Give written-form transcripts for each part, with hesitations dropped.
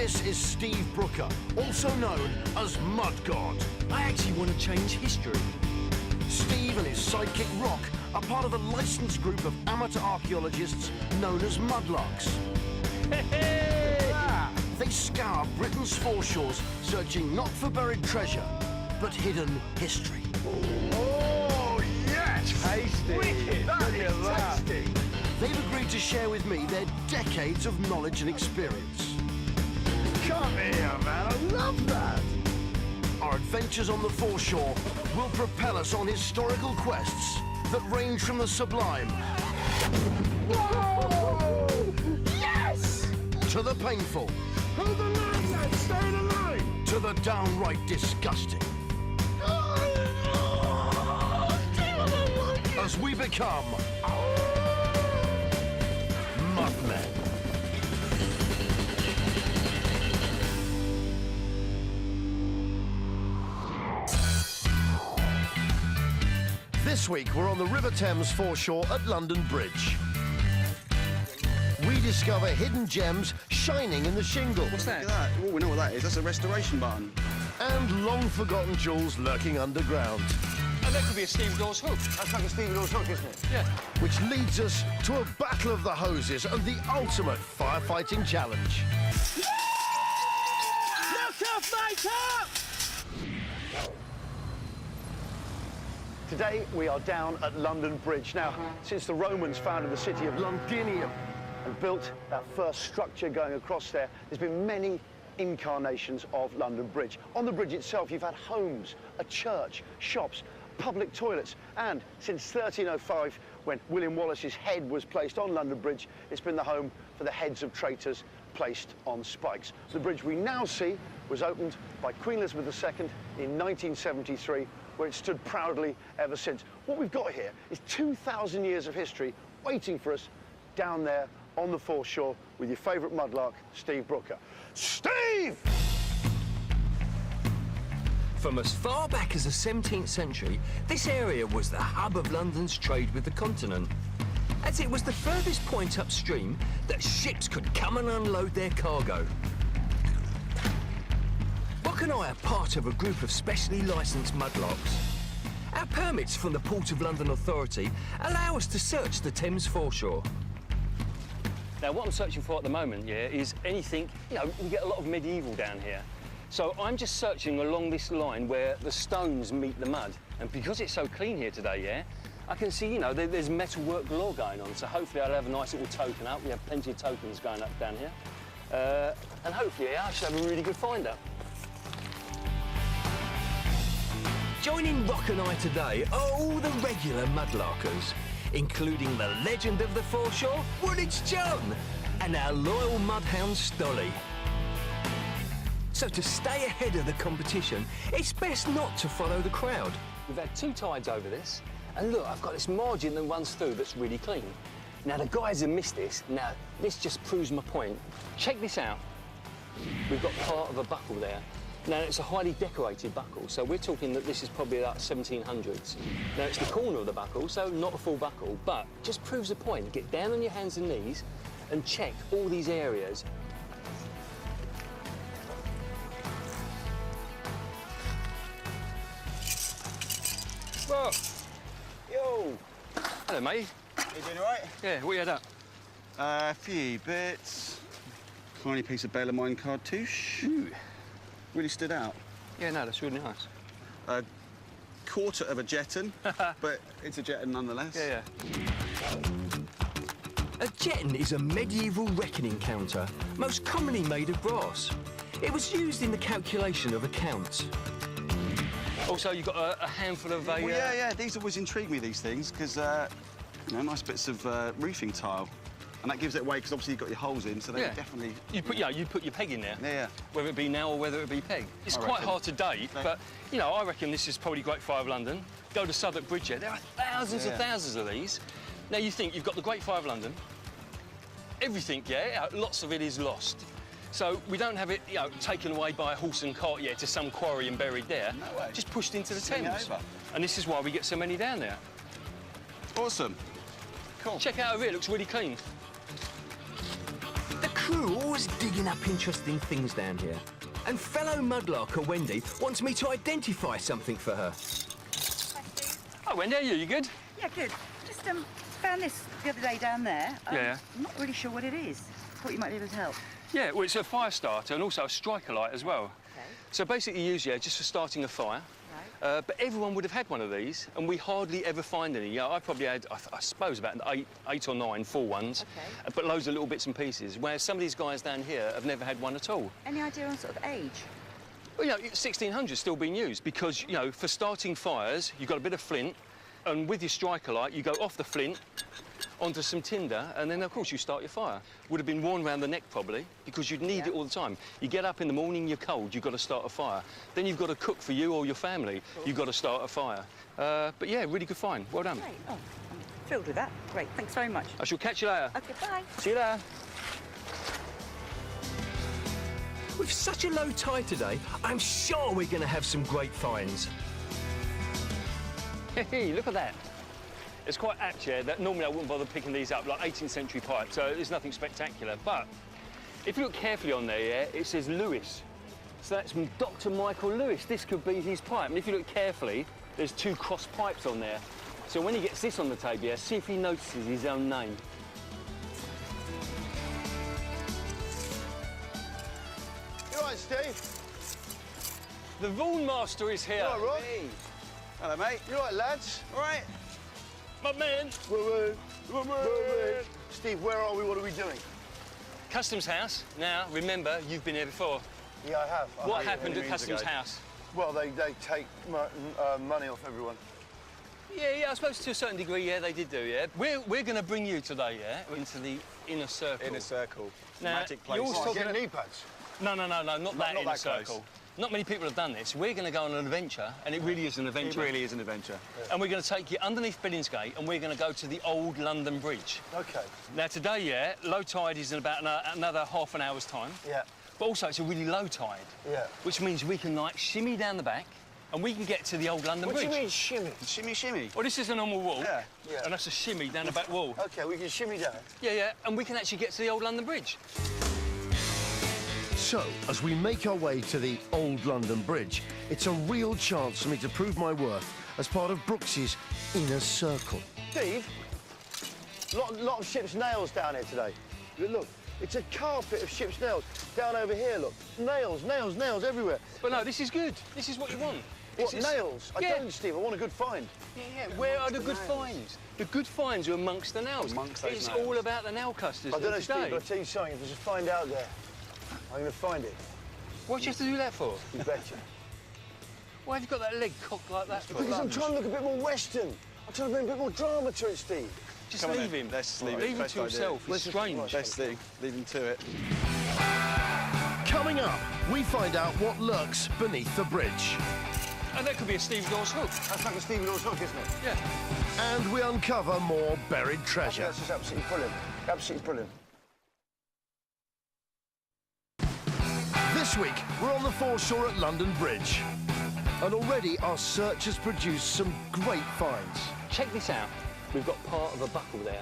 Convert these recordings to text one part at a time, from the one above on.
This is Steve Brooker, also known as Mud God. I actually want to change history. Steve and his sidekick Rock are part of a licensed group of amateur archaeologists known as Mudlarks. They scour Britain's foreshores, searching not for buried treasure, but hidden history. Oh, yes! Tasty. Wicked. That is tasty. They've agreed to share with me their decades of knowledge and experience. Come here, man. I love that. Our adventures on the foreshore will propel us on historical quests that range from the sublime Whoa! Yes! to the painful Hold the line, lad. Stay in the line. to the downright disgusting. As we become MudMen. This week we're on the River Thames foreshore at London Bridge. We discover hidden gems shining in the shingle. What's that? Look at that. Oh, we know what that is. That's a restoration button. And long-forgotten jewels lurking underground. And that could be a stevedores hook. That's like a stevedores hook, isn't it? Yeah. Which leads us to a battle of the hoses and the ultimate firefighting challenge. Look up, mate, up! Today we are down at London Bridge. Now, since the Romans founded the city of Londinium and built that first structure going across there, there's been many incarnations of London Bridge. On the bridge itself, you've had homes, a church, shops, public toilets, and since 1305, when William Wallace's head was placed on London Bridge, it's been the home for the heads of traitors placed on spikes. The bridge we now see was opened by Queen Elizabeth II in 1973, where it stood proudly ever since. What we've got here is 2,000 years of history waiting for us down there on the foreshore with your favourite mudlark, Steve Brooker. Steve! From as far back as the 17th century, this area was the hub of London's trade with the continent, as it was the furthest point upstream that ships could come and unload their cargo. Rock and I are part of a group of specially licensed mudlarks. Our permits from the Port of London Authority allow us to search the Thames foreshore. Now, what I'm searching for at the moment, yeah, is anything, you know, we get a lot of medieval down here. So I'm just searching along this line where the stones meet the mud. And because it's so clean here today, yeah, I can see, you know, there's metalwork galore going on. So hopefully I'll have a nice little token up. We have plenty of tokens going up down here. And hopefully, yeah, I should have a really good find up. Joining Rock and I today are all the regular mudlarkers, including the legend of the foreshore, Woolwich John, and our loyal mudhound Stolly. So to stay ahead of the competition, it's best not to follow the crowd. We've had two tides over this, and look, I've got this margin that runs through that's really clean. Now, the guys have missed this. Now, this just proves my point. Check this out. We've got part of a buckle there. Now, it's a highly decorated buckle, so we're talking that this is probably about 1700s. Now, it's the corner of the buckle, so not a full buckle, but just proves the point. Get down on your hands and knees and check all these areas. Whoa. Yo! Hello, mate. You doing all right? Yeah, what you had up? A few bits. Tiny piece of bale of mine cartouche. Ooh. Really stood out. Yeah, no, that's really nice. A quarter of a jetton, but it's a jetton nonetheless. Yeah, yeah. A jetton is a medieval reckoning counter, most commonly made of brass. It was used in the calculation of accounts. Also, you've got a handful of... Well, yeah, these always intrigue me, these things, because, you know, nice bits of roofing tile. And that gives it away, because obviously you've got your holes in, so they definitely... You put your peg in there. Yeah, yeah. Whether it be now or whether it be peg. It's quite hard to date, but, you know, I reckon this is probably Great Fire of London. Go to Southwark Bridge here, there are thousands and thousands of these. Now, you think you've got the Great Fire of London, everything, lots of it is lost. So we don't have it, you know, taken away by a horse and cart yet to some quarry and buried there. No way. Just pushed into the Thames. Over. And this is why we get so many down there. Awesome. Cool. Check out over here, it looks really clean. The crew always digging up interesting things down here. And fellow mudlarker Wendy wants me to identify something for her. Oh, Wendy, are you? You good? Yeah, good. Just found this the other day down there. Yeah. I'm not really sure what it is. Thought you might be able to help. Yeah, well, it's a fire starter and also a striker light as well. Okay. So basically used, yeah, just for starting a fire. Right. But everyone would have had one of these, and we hardly ever find any. Yeah, I probably had, I suppose, about eight or nine full ones, Okay. but loads of little bits and pieces, whereas some of these guys down here have never had one at all. Any idea on sort of age? Well, you know, 1600's still being used because, you know, for starting fires, you've got a bit of flint, and with your striker light, you go off the flint onto some tinder, and then, of course, you start your fire. Would have been worn around the neck, probably, because you'd need it all the time. You get up in the morning, you're cold, you've got to start a fire. Then you've got to cook for you or your family. You've got to start a fire. But, yeah, really good find. Well done. Great. Oh, I'm thrilled with that. Great. Thanks very much. I shall catch you later. Okay, bye. See you later. With such a low tide today, I'm sure we're going to have some great finds. Hey, look at that. It's quite apt, yeah, that normally I wouldn't bother picking these up, like 18th century pipe, so there's nothing spectacular. But if you look carefully on there, yeah, it says Lewis. So that's Dr. Michael Lewis. This could be his pipe. And if you look carefully, there's two cross pipes on there. So when he gets this on the table, yeah, see if he notices his own name. You all right, Steve? The Vaughan master is here. You all right, Rob? Hey. Hello, mate. You all right, lads? All right. MudMen. Steve, where are we? What are we doing? Customs house. Now, remember, you've been here before. Yeah, I have. What happened at Customs house? Well, they take money off everyone. Yeah, I suppose to a certain degree, yeah, they did do, yeah. We're going to bring you today, yeah, into the inner circle. Inner circle. Now, Magic place. you're Oh, talking get knee pads. No, not that inner that circle. close. Not many people have done this. We're going to go on an adventure, and it really is an It adventure. really is an adventure. And we're going to take you underneath Billingsgate, and we're going to go to the old London Bridge. Okay. Now, today, yeah, low tide is in about another half an hour's time. Yeah. But also, it's a really low tide. Yeah. Which means we can, like, shimmy down the back, and we can get to the old London What do Bridge. you mean shimmy? Shimmy, shimmy. Well, this is a normal wall, Yeah. Yeah. and that's a shimmy down the back wall. Okay, we can shimmy down. Yeah, and we can actually get to the old London Bridge. So, as we make our way to the old London Bridge, it's a real chance for me to prove my worth as part of Brooks's inner circle. Steve, lot of ship's nails down here today. Look, it's a carpet of ship's nails. Down over here, look. Nails, nails, nails everywhere. But no, this is good. This is what you want. What, This is- nails? I Yeah. don't, Steve. I want a good find. Yeah, where are the good finds? The good finds are amongst the nails. Amongst those it's nails. all about the nail custers I don't know, today. Steve, but I'll tell you something. If there's a find out there, I'm going to find it. What do you have to do that for? You betcha. Why have you got that leg cocked like that for? Because I'm trying to look a bit more Western. I'm trying to bring a bit more drama to it, Steve. Just Come on leave then, him. let's leave it. Leave him Best to idea. himself. He's Let's just- strange. Best thing. Leave him to it. Coming up, we find out what lurks beneath the bridge. And that could be a Steve Dawes hook. That's like a Stevie Law's hook, isn't it? Yeah. And we uncover more buried treasure. That's just absolutely brilliant. Absolutely brilliant. This week, we're on the foreshore at London Bridge. And already our search has produced some great finds. Check this out. We've got part of a buckle there.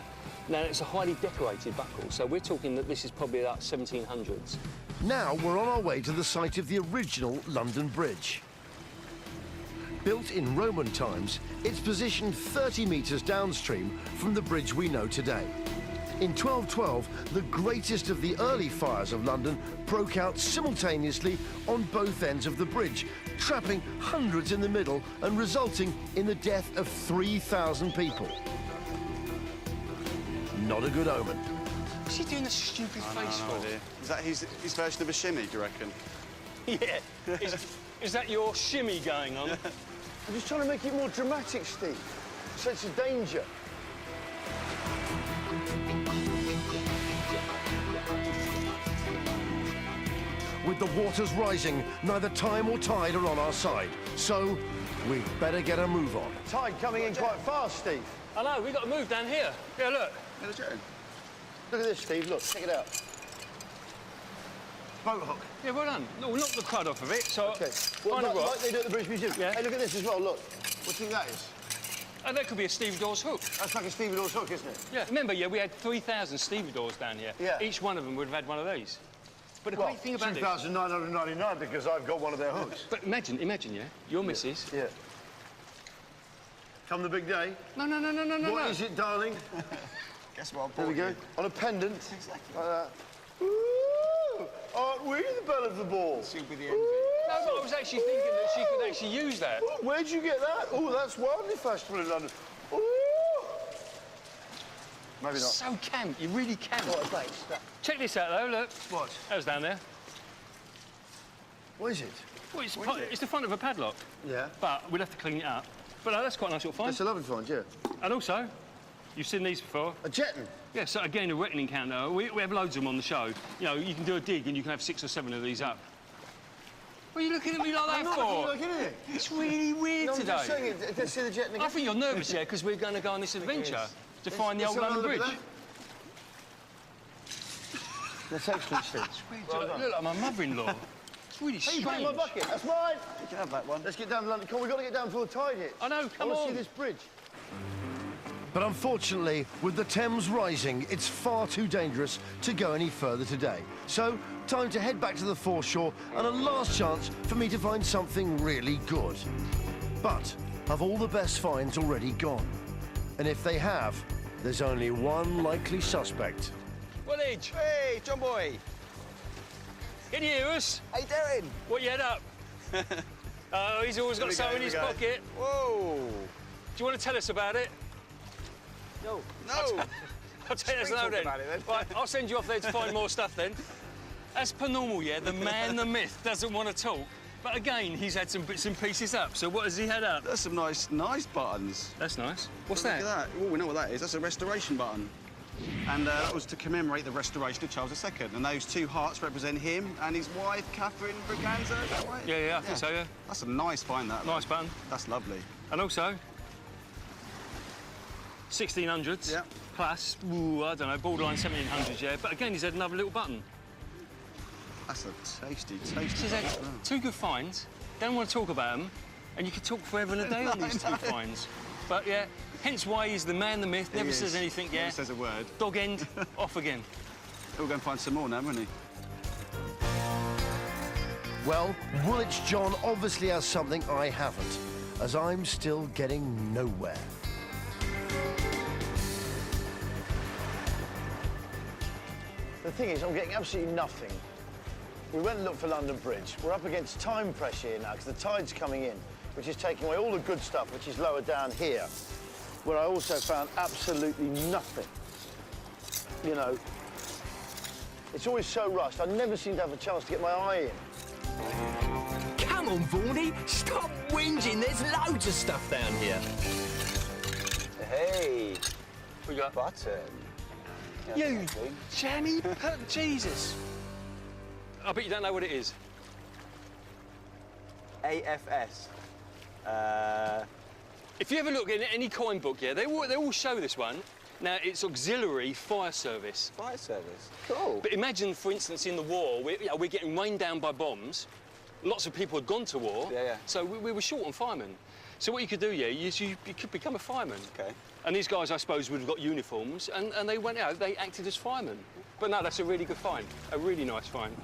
Now, it's a highly decorated buckle, so we're talking that this is probably about 1700s. Now we're on our way to the site of the original London Bridge. Built in Roman times, it's positioned 30 metres downstream from the bridge we know today. In 1212, the greatest of the early fires of London broke out simultaneously on both ends of the bridge, trapping hundreds in the middle and resulting in the death of 3,000 people. Not a good omen. What's he doing a stupid face Oh, for? dear. Is that his version of a shimmy, do you reckon? Yeah. Is that your shimmy going on? I'm just trying to make it more dramatic, Steve. Sense of danger. With the waters rising, neither time or tide are on our side. So, we'd better get a move on. Tide coming in quite fast, Steve. I know, we've got to move down here. Yeah, look. Yeah, they're joking. Look at this, Steve. Look, check it out. Boat hook. Yeah, well done. No, we'll knock the crud off of it, so Okay. find a rock. Like they do at the British Museum. Yeah. Hey, look at this as well, look. What do you think that is? Oh, that could be a stevedore's hook. That's like a stevedore's hook, isn't it? Yeah. Remember, yeah, we had 3,000 stevedores down here. Yeah. Each one of them would have had one of these. But the Well, great thing about it... 2,999 because I've got one of their hooks. But imagine, yeah, your missus... Yeah. Come the big day. No. What is it, darling? Guess what? There we go. On a pendant. Exactly. Like that. Ooh! Aren't we the belle of the ball? She'll be the envy. No, but I was actually thinking that she could actually use that. Ooh, where'd you get that? Oh, that's wildly fashionable in London. Ooh! Maybe not. So camp, you really camp. What a base. Check this out, though, look. What? That was down there. What is it? Well, it's the front of a padlock. Yeah. But we'll have to clean it up. But that's quite a nice little find. That's a lovely find, yeah. And also, you've seen these before. A jetton. Yeah, so again, a reckoning counter. We have loads of them on the show. You know, you can do a dig and you can have 6 or 7 of these up. What are you looking at me like that I'm not for? looking like anything. It's really weird No, I'm today. just saying it. Let's see the jetton again. I think you're nervous, yeah, because we're going to go on this adventure to find the old London Bridge. That's excellent, Steve. Well look like my mother-in-law. It's really Hey, strange. you put in my bucket. That's mine. You can have that one. Let's get down to London. Come on, we've got to get down before the tide hits. I know, come I want on. to see this bridge. But unfortunately, with the Thames rising, it's far too dangerous to go any further today. So, time to head back to the foreshore and a last chance for me to find something really good. But have all the best finds already gone? And if they have, there's only one likely suspect. Woolwich, Hey, John boy. can you hear us? How you doing? What you head up? Oh, he's always got something in his pocket. Whoa. Do you want to tell us about it? No. I'll tell you We now talk then. about it then. Right, I'll send you off there to find more stuff then. As per normal, yeah, the man, the myth, doesn't want to talk. But again, he's had some bits and pieces up. So what has he had up? That's some nice buttons. That's nice. What's Look that? at that. Oh, we know what that is. That's a restoration button. And that was to commemorate the restoration of Charles II. And those 2 hearts represent him and his wife, Catherine Braganza. Is that right? Yeah, I think so, yeah. That's a nice find, that. Nice button. That's lovely. And also, 1600s. Yeah. Plus, ooh, I don't know, borderline 1700s, yeah. But again, he's had another little button. That's a tasty So he's had button as well. 2 good finds. Don't want to talk about them, and you could talk forever and a day on these 2 finds. But yeah, hence why he's the man, the myth, never He says is. anything, yeah. Never says a word. Dog end, off again. We'll go and find some more now, won't he? Well, Woolwich John obviously has something I haven't, as I'm still getting nowhere. The thing is, I'm getting absolutely nothing. We went and looked for London Bridge. We're up against time pressure here now because the tide's coming in, which is taking away all the good stuff, which is lower down here, where I also found absolutely nothing. You know, it's always so rushed. I never seem to have a chance to get my eye in. Come on, Vaughnie, stop whinging. There's loads of stuff down here. Hey, We got button. you, jammy, Jesus. I bet you don't know what it is. AFS. If you ever look in any coin book, yeah, they all show this one. Now, it's auxiliary fire service. Fire service. Cool. But imagine, for instance, in the war, we're getting rained down by bombs. Lots of people had gone to war. Yeah. So we were short on firemen. So what you could do, yeah, is you could become a fireman. Okay. And these guys, I suppose, would have got uniforms, and they went out, they acted as firemen. But no, that's a really good find. A really nice find.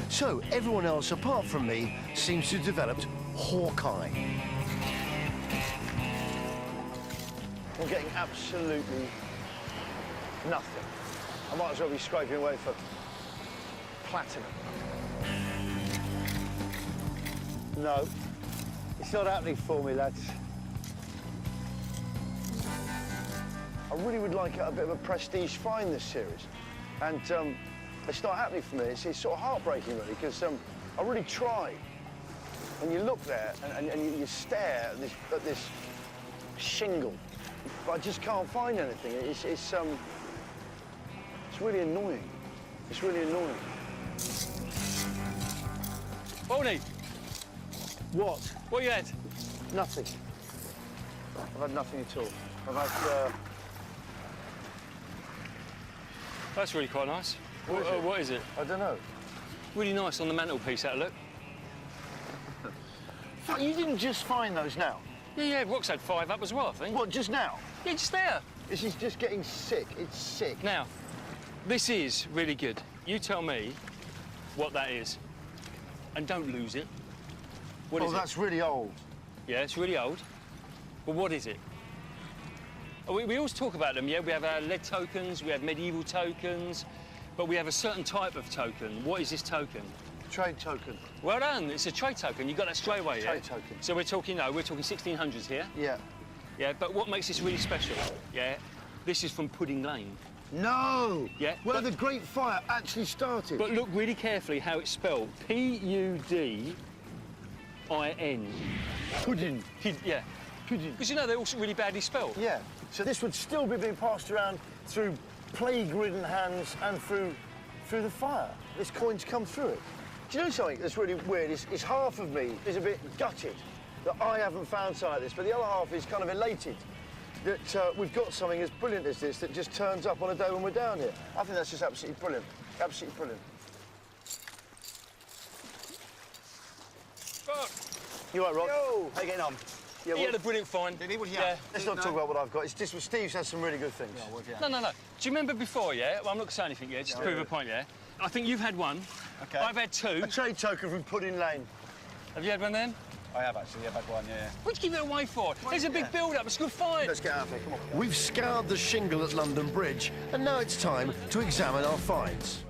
So everyone else, apart from me, seems to have developed Hawkeye. I'm getting absolutely nothing. I might as well be scraping away for platinum. No, it's not happening for me, lads. I really would like a bit of a prestige find this series. And it's not happening for me. It's sort of heartbreaking, really, because I really try. And you look there and you stare at this shingle, but I just can't find anything. It's really annoying. It's really annoying. Vaughnie, What? what you had? Nothing. I've had nothing at all. I've had... That's really quite nice. What is it? I don't know. Really nice on the mantelpiece, that look. Fuck, you didn't just find those now. Yeah, Rock's had 5 up as well, I think. What, just now? Yeah, just there. This is just getting sick. It's sick. Now, this is really good. You tell me what that is. And don't lose it. What is Oh, that's really old. Yeah, it's really old. But what is it? Oh, we always talk about them, yeah? We have our lead tokens, we have medieval tokens, but we have a certain type of token. What is this token? Trade token. Well done, it's a trade token. You got that straight away, yeah? Trade token. So we're talking 1600s here. Yeah. Yeah, but what makes this really special, yeah? This is from Pudding Lane. No! Yeah, Where but- the Great Fire actually started. But look really carefully how it's spelled. P-U-D-I-N. Pudding. Yeah. Pudding. Because you know they're also really badly spelled. Yeah. So this would still be being passed around through plague-ridden hands and through the fire. This coin's come through it. Do you know something that's really weird? Is half of me is a bit gutted that I haven't found something like this, but the other half is kind of elated that we've got something as brilliant as this that just turns up on a day when we're down here. I think that's just absolutely brilliant. Absolutely brilliant. You all right, Rob? Yo! How you getting on? Yeah, He had a brilliant find. Did he? What did he Yeah. have? let's not talk about what I've got. It's just Steve's had some really good things. No. Do you remember before, yeah? Well, I'm not going to say anything yet, just to prove a point, yeah? I think you've had one. Okay. I've had 2. A trade token from Pudding Lane. Have you had one then? I have actually. I've had one, yeah. What'd you give it away for? There's a big build-up. It's a good find. Let's get out of here, come on. We've scoured the shingle at London Bridge, and now it's time to examine our finds.